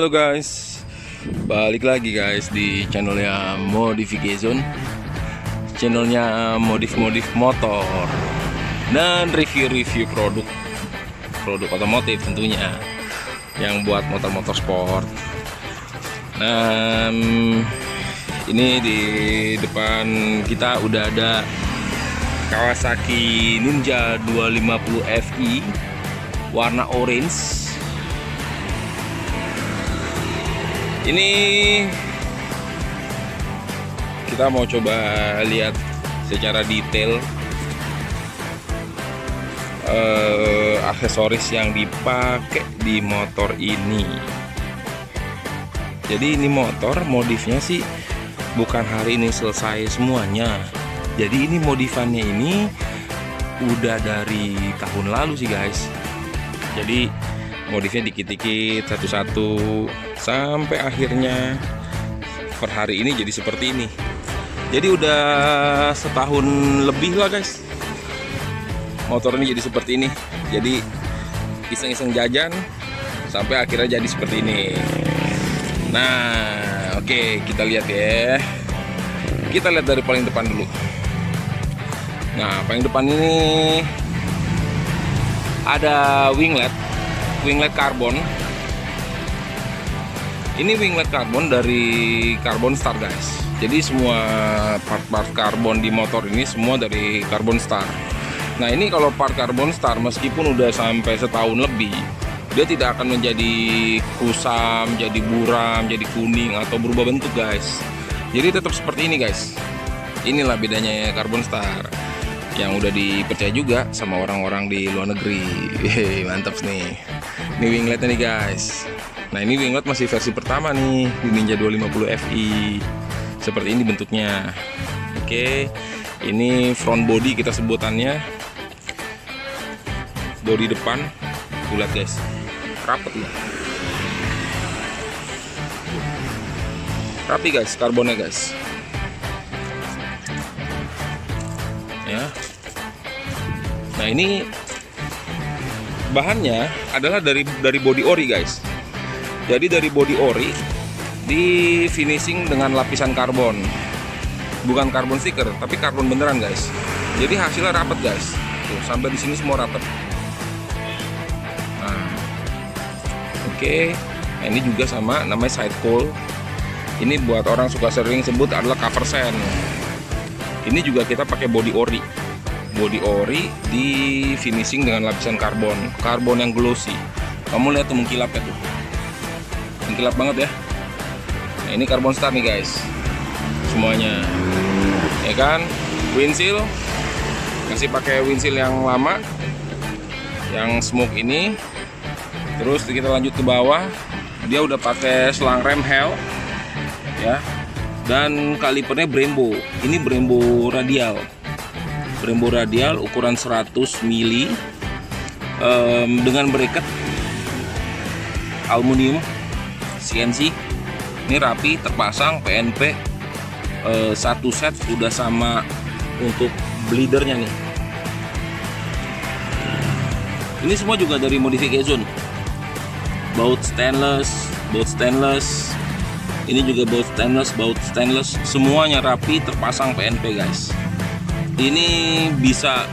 Halo guys, balik lagi guys di channelnya Modification, channelnya modif-modif motor dan review-review produk otomotif tentunya yang buat motor-motor sport. Nah, ini di depan kita udah ada Kawasaki Ninja 250 Fi warna orange. Ini kita mau coba lihat secara detail aksesoris yang dipakai di motor ini. Jadi ini motor modifnya sih bukan hari ini selesai semuanya. Jadi ini modifannya ini udah dari tahun lalu sih guys. Jadi modifnya dikit-dikit satu-satu sampai akhirnya per hari ini jadi seperti ini. Jadi udah setahun lebih lah guys motor ini jadi seperti ini. Jadi iseng-iseng jajan sampai akhirnya jadi seperti ini. Nah oke, kita lihat ya. Kita lihat dari paling depan dulu. Nah paling depan ini ada winglet karbon. Ini winglet karbon dari Carbon Star guys. Jadi semua part-part karbon di motor ini semua dari Carbon Star. Nah ini kalau part Carbon Star meskipun udah sampai setahun lebih, dia tidak akan menjadi kusam, jadi buram, jadi kuning atau berubah bentuk guys. Jadi tetap seperti ini guys. Inilah bedanya ya Carbon Star yang udah dipercaya juga sama orang-orang di luar negeri. Mantap nih. Ini wingletnya nih guys. Nah ini winglet masih versi pertama nih di Ninja 250 Fi. Seperti ini bentuknya. Oke, ini front body kita sebutannya. Bodi depan, lihat guys, rapet ya. Rapi guys, karbonnya guys. Ya. Nah ini bahannya adalah dari body ori guys. Jadi dari body ori di finishing dengan lapisan karbon, bukan karbon stiker tapi karbon beneran guys. Jadi hasilnya rapet guys. Tuh, sampai di sini semua rapet. Nah, oke. Nah, ini juga sama, namanya side cowl. Ini buat orang suka sering sebut adalah cover sand. Ini juga kita pakai body ori di finishing dengan lapisan karbon yang glossy. Kamu lihat tuh mengkilapnya tuh, mengkilap banget ya. Nah, ini Carbon Star nih guys semuanya ya kan. Windshield masih pakai windshield yang lama yang smoke ini. Terus kita lanjut ke bawah, dia udah pakai selang rem Hell ya, dan kalipernya Brembo. Ini Brembo radial ukuran 100 mili dengan bracket aluminium CNC. Ini rapi, terpasang PNP satu set udah sama untuk bleedernya nih. Ini semua juga dari Modification. Baut stainless. Ini juga baut stainless. Semuanya rapi, terpasang PNP guys. Ini bisa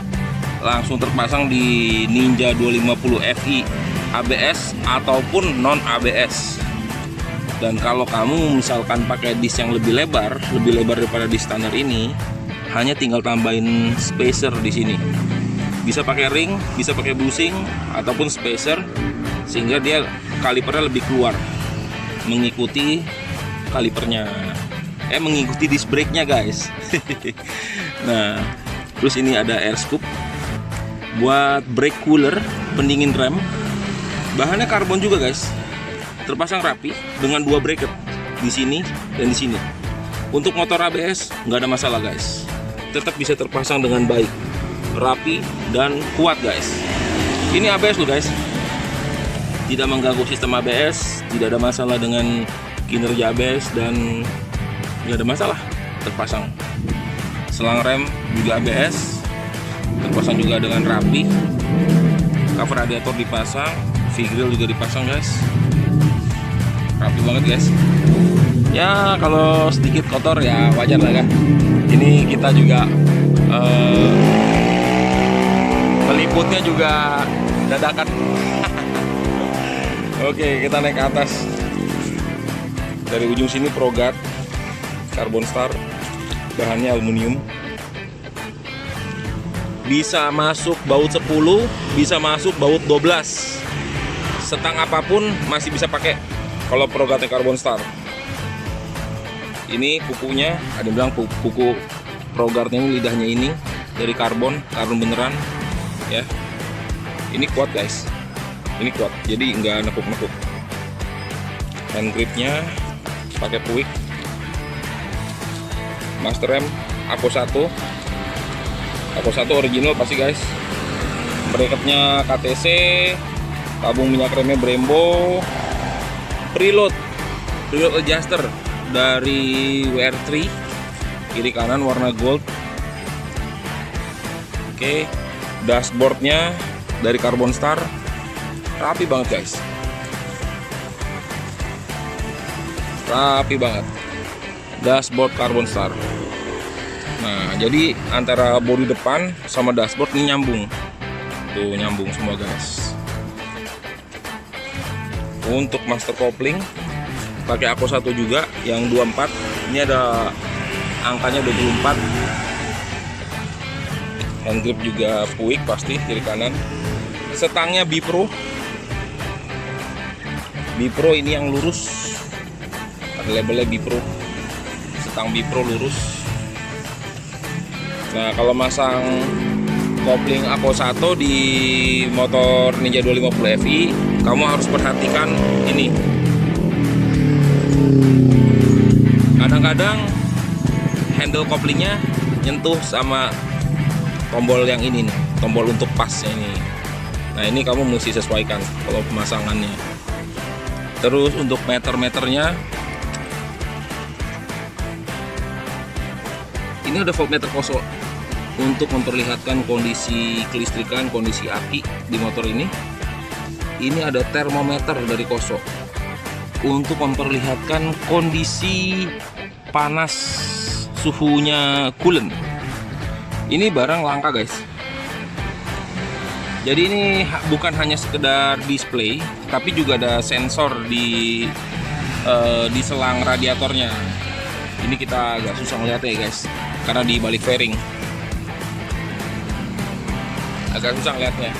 langsung terpasang di Ninja 250 Fi ABS ataupun non ABS. Dan kalau kamu misalkan pakai disk yang lebih lebar daripada disk standar ini, hanya tinggal tambahin spacer di sini. Bisa pakai ring, bisa pakai bushing ataupun spacer, sehingga dia kalipernya lebih keluar, mengikuti kalipernya, mengikuti disc brake-nya guys. Nah, terus ini ada air scoop buat brake cooler, pendingin rem. Bahannya karbon juga guys. Terpasang rapi dengan dua bracket di sini dan di sini. Untuk motor ABS nggak ada masalah guys, tetap bisa terpasang dengan baik, rapi dan kuat guys. Ini ABS loh guys, tidak mengganggu sistem ABS, tidak ada masalah dengan kinerja ABS dan nggak ada masalah, terpasang. Selang rem juga ABS, terpasang juga dengan rapi. Cover radiator dipasang, V-grill juga dipasang guys. rapi banget guys. Ya kalau sedikit kotor ya wajar lah kan. Ini kita juga meliputnya juga dadakan. Oke, kita naik ke atas. Dari ujung sini Pro-Guard Carbon Star, bahannya aluminium. Bisa masuk baut 10, bisa masuk baut 12. Setang apapun masih bisa pakai kalau Pro-Guard Carbon Star. Ini kukunya, ada yang bilang kuku Pro-Guard-nya lidahnya ini dari karbon beneran ya. Ini kuat guys, ini kuat, jadi nggak nekuk-nekuk. Hand gripnya pakai Puig. Master rem Ako 1 original pasti guys. Bracketnya KTC, tabung minyak remnya Brembo. Preload adjuster dari WR3, kiri kanan warna gold. Oke, dashboardnya dari Carbon Star, rapi banget guys, rapi banget. Dashboard Carbon Star. Nah, jadi antara bodi depan sama dashboard ini nyambung. Tuh, nyambung semua guys. Untuk master kopling pakai Ako 1 juga yang 24. Ini ada angkanya 24. Hand grip juga Puig pasti kiri kanan. Setangnya Bipro. Bipro ini yang lurus. Ada labelnya Bipro. Setang Bipro lurus. Nah, kalau masang kopling Ako 1 di motor Ninja 250 Fi, kamu harus perhatikan ini. Kadang-kadang handle koplingnya nyentuh sama tombol yang ini nih, tombol untuk pasnya ini. Nah, ini kamu mesti sesuaikan kalau pemasangannya. Terus untuk meter-meternya, ini ada voltmeter Koso untuk memperlihatkan kondisi kelistrikan, kondisi aki di motor ini. Ini ada termometer dari Koso untuk memperlihatkan kondisi panas suhunya coolant. Ini barang langka guys. Jadi ini bukan hanya sekedar display, tapi juga ada sensor di selang radiatornya. Ini kita agak susah ngeliat ya guys, karena di balik fairing. Agak susah ngeliatnya.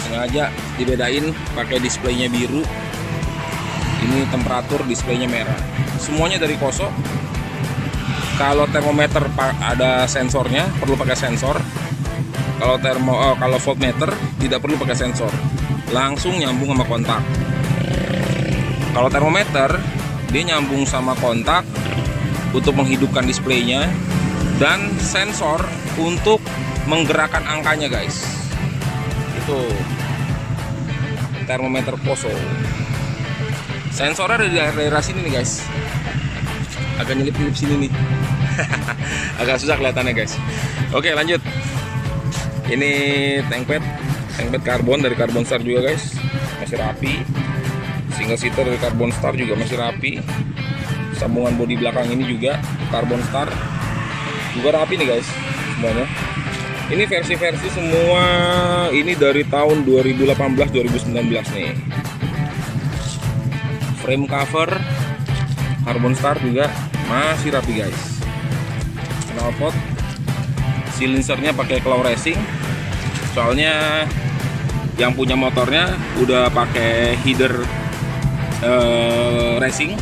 Sengaja dibedain pakai displaynya biru. Ini temperatur, displaynya merah. Semuanya dari Koso. Kalau termometer ada sensornya, perlu pakai sensor. Kalau voltmeter tidak perlu pakai sensor, langsung nyambung sama kontak. Kalau termometer dia nyambung sama kontak untuk menghidupkan displaynya, dan sensor untuk menggerakkan angkanya guys. Itu termometer Koso. Sensornya ada di daerah sini nih guys. Agak nyelip-nyelip sini nih. Agak susah kelihatannya guys. Oke, lanjut. Ini tank pad karbon dari Carbon Star juga guys. Masih rapi. Single seater dari Carbon Star juga masih rapi. Sambungan bodi belakang ini juga Carbon Star. Juga rapi nih guys semuanya. Ini versi-versi semua ini dari tahun 2018-2019 nih. Frame cover Carbon Star juga masih rapi guys. Knalpot, silinsernya pakai Claw Racing. Soalnya yang punya motornya udah pakai header racing,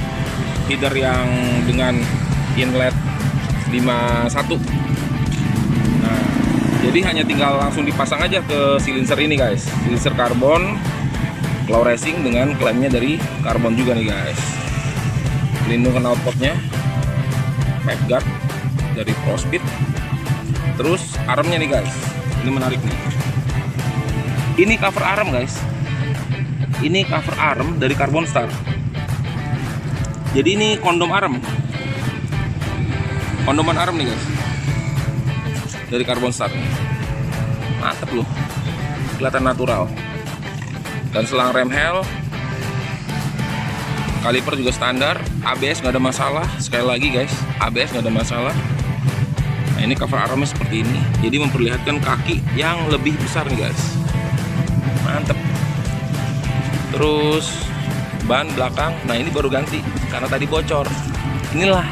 header yang dengan inlet 51. Nah, jadi hanya tinggal langsung dipasang aja ke silinser ini guys. Silinser karbon Claw Racing dengan klaimnya dari karbon juga nih guys. Pelindung knalpotnya pipe guard dari ProSpeed. Terus armnya nih guys, ini menarik nih. Ini cover arm guys. Ini cover arm dari Carbon Star. Jadi ini kondom arm. Kondoman arm nih guys, dari Carbon Star nih. Mantep loh, kelihatan natural. Dan selang rem hel Kaliper juga standar, ABS nggak ada masalah. Sekali lagi guys, ABS nggak ada masalah. Nah ini cover armnya seperti ini, jadi memperlihatkan kaki yang lebih besar nih guys. Mantep. Terus ban belakang, nah ini baru ganti karena tadi bocor. Inilah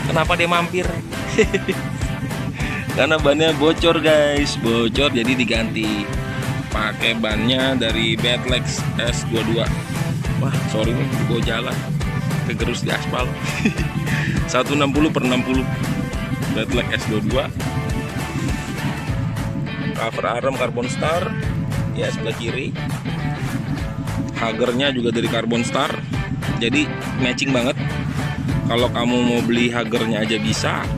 kenapa dia mampir. Karena bannya bocor guys, bocor jadi diganti. Pakai bannya dari Badlex S22. Wah sorry nih, gue jalan kegerus di aspal. 160/60 Badlex S22. Cover arm Carbon Star ya sebelah kiri. Hagernya juga dari Carbon Star, jadi matching banget. Kalau kamu mau beli hagernya aja bisa,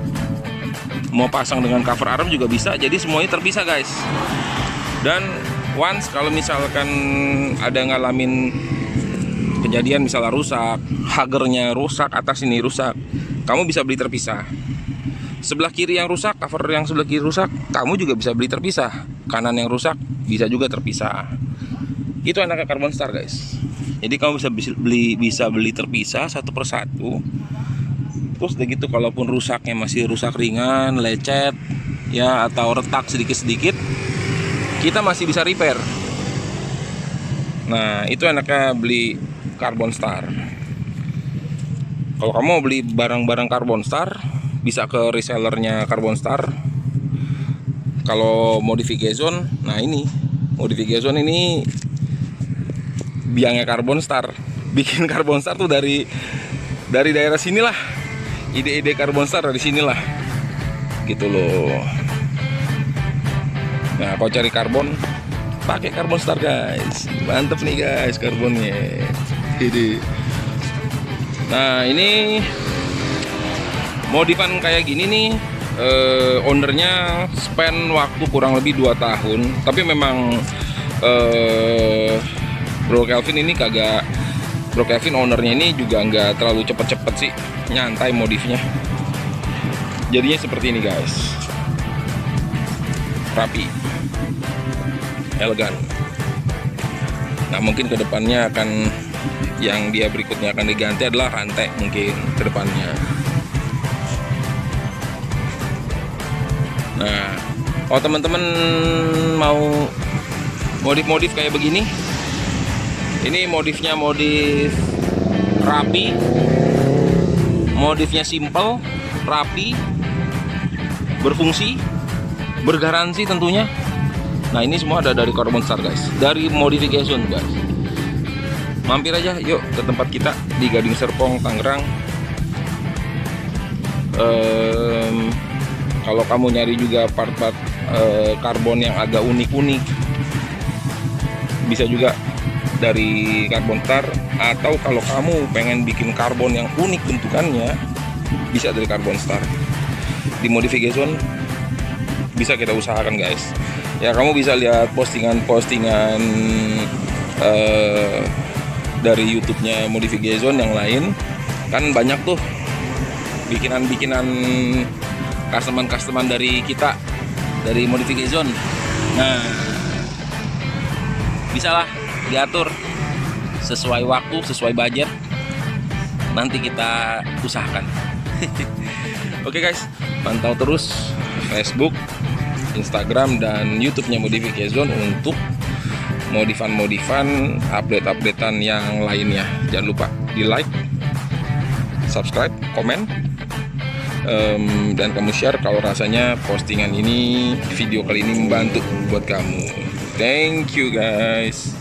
mau pasang dengan cover arm juga bisa, jadi semuanya terpisah guys. Dan once kalau misalkan ada ngalamin kejadian misalnya rusak, hagernya rusak, atas ini rusak, kamu bisa beli terpisah. Sebelah kiri yang rusak, cover yang sebelah kiri rusak, kamu juga bisa beli terpisah. Kanan yang rusak bisa juga terpisah. Itu enaknya Carbon Star guys. Jadi kamu bisa beli terpisah satu persatu. Terus udah gitu, kalaupun rusaknya masih rusak ringan, lecet ya, atau retak sedikit-sedikit, kita masih bisa repair. Nah itu enaknya beli Carbon Star. Kalau kamu mau beli barang-barang Carbon Star, bisa ke resellernya Carbon Star. Kalau modification, nah ini modification ini biangnya Carbon Star. Bikin Carbon Star tuh dari daerah sinilah. Ide-ide Carbon Star dari sinilah. Gitu loh. Nah, kalau cari karbon, pakai Carbon Star guys. Mantep nih guys karbonnya. Jadi nah, ini modifan kayak gini nih, ownernya spend waktu kurang lebih 2 tahun. Tapi memang Bro Kelvin ini kagak, Bro Kelvin ownernya ini juga nggak terlalu cepet-cepet sih, nyantai modifnya. Jadinya seperti ini guys, rapi, elegan. Nah mungkin kedepannya akan, yang dia berikutnya akan diganti adalah rantai mungkin kedepannya. Nah kalau teman-teman mau modif-modif kayak begini, ini modifnya modif rapi, modifnya simple, rapi, berfungsi, bergaransi tentunya. Nah ini semua ada dari Carbon Star guys, dari modification guys. Mampir aja yuk ke tempat kita di Gading Serpong, Tangerang. Kalau kamu nyari juga part-part karbon yang agak unik-unik, bisa juga dari Carbon Star. Atau kalau kamu pengen bikin karbon yang unik bentukannya, bisa dari Carbon Star. Di modification bisa kita usahakan guys. Ya kamu bisa lihat postingan-postingan dari YouTube-nya modification yang lain, kan banyak tuh bikinan-bikinan customer dari kita, dari modification. Nah bisalah diatur sesuai waktu, sesuai budget, nanti kita usahakan. Oke guys, pantau terus Facebook, Instagram, dan YouTube-nya Modification untuk modifan-modifan, update-updatean yang lainnya. Jangan lupa di like, subscribe, komen, dan kamu share kalau rasanya postingan ini, video kali ini membantu buat kamu. Thank you guys.